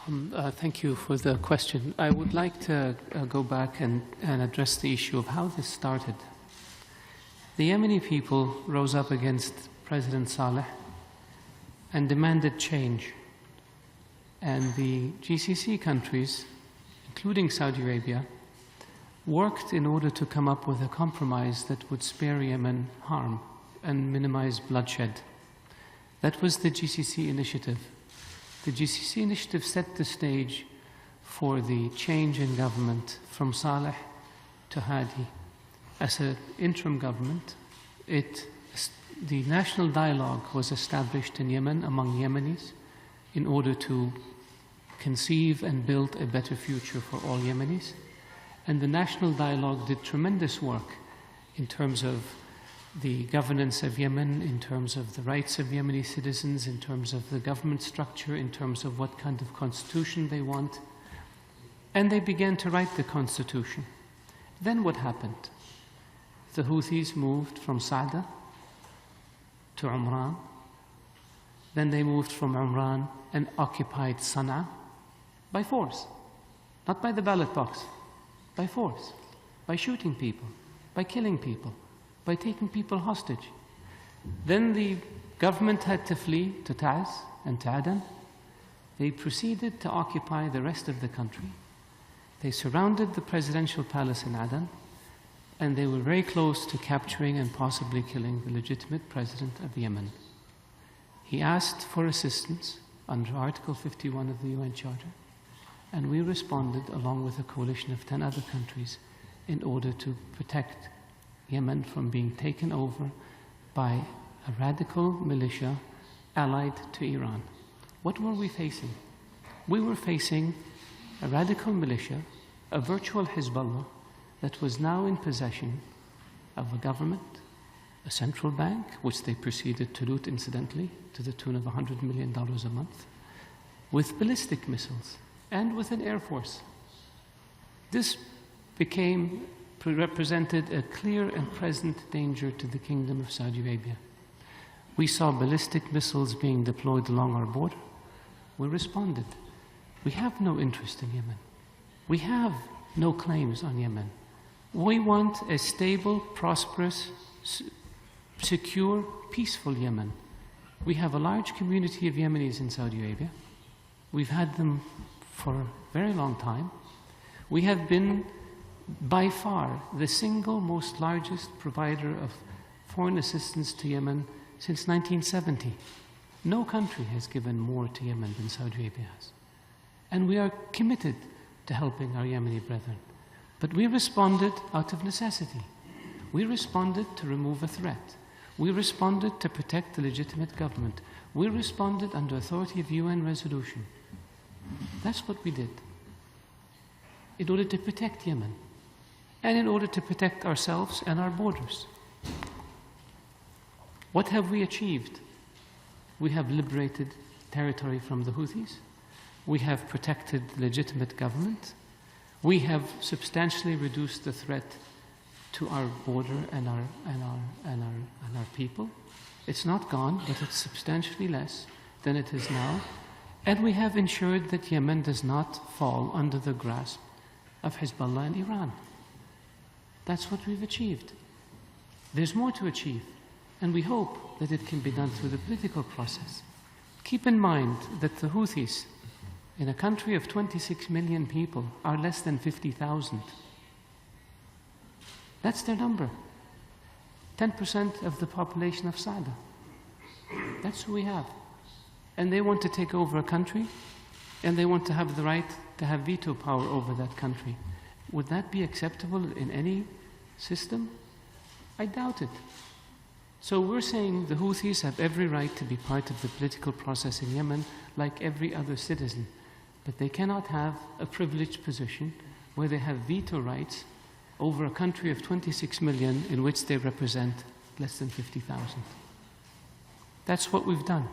Thank you for the question. I would like to go back and address the issue of how this started. The Yemeni people rose up against President Saleh and demanded change. And the GCC countries, including Saudi Arabia, worked in order to come up with a compromise that would spare Yemen harm and minimize bloodshed. That was the GCC initiative. The GCC initiative set the stage for the change in government from Saleh to Hadi. As an interim government, the national dialogue was established in Yemen among Yemenis in order to conceive and build a better future for all Yemenis. And the national dialogue did tremendous work in terms of the governance of Yemen, in terms of the rights of Yemeni citizens, in terms of the government structure, in terms of what kind of constitution they want. And they began to write the constitution. Then what happened? The Houthis moved from Sa'da to Umran. Then they moved from Umran and occupied Sana'a by force. Not by the ballot box, by force, by shooting people, by killing people, by taking people hostage. Then the government had to flee to Taz and to Aden. They proceeded to occupy the rest of the country. They surrounded the presidential palace in Aden, and they were very close to capturing and possibly killing the legitimate president of Yemen. He asked for assistance under Article 51 of the UN Charter, and we responded along with a coalition of 10 other countries in order to protect Yemen from being taken over by a radical militia allied to Iran. What were we facing? We were facing a radical militia, a virtual Hezbollah, that was now in possession of a government, a central bank, which they proceeded to loot incidentally to the tune of $100 million a month, with ballistic missiles and with an air force. This represented a clear and present danger to the Kingdom of Saudi Arabia. We saw ballistic missiles being deployed along our border. We responded. We have no interest in Yemen. We have no claims on Yemen. We want a stable, prosperous, secure, peaceful Yemen. We have a large community of Yemenis in Saudi Arabia. We've had them for a very long time. We have been by far the single most largest provider of foreign assistance to Yemen since 1970. No country has given more to Yemen than Saudi Arabia has. And we are committed to helping our Yemeni brethren. But we responded out of necessity. We responded to remove a threat. We responded to protect the legitimate government. We responded under authority of UN resolution. That's what we did in order to protect Yemen and in order to protect ourselves and our borders. What have we achieved? We have liberated territory from the Houthis. We have protected legitimate government. We have substantially reduced the threat to our border and our people. It's not gone, but it's substantially less than it is now. And we have ensured that Yemen does not fall under the grasp of Hezbollah and Iran. That's what we've achieved. There's more to achieve, and we hope that it can be done through the political process. Keep in mind that the Houthis, in a country of 26 million people, are less than 50,000. That's their number. 10% of the population of Sa'da. That's who we have. And they want to take over a country, and they want to have the right to have veto power over that country. Would that be acceptable in any system? I doubt it. So we're saying the Houthis have every right to be part of the political process in Yemen like every other citizen. But they cannot have a privileged position where they have veto rights over a country of 26 million in which they represent less than 50,000. That's what we've done.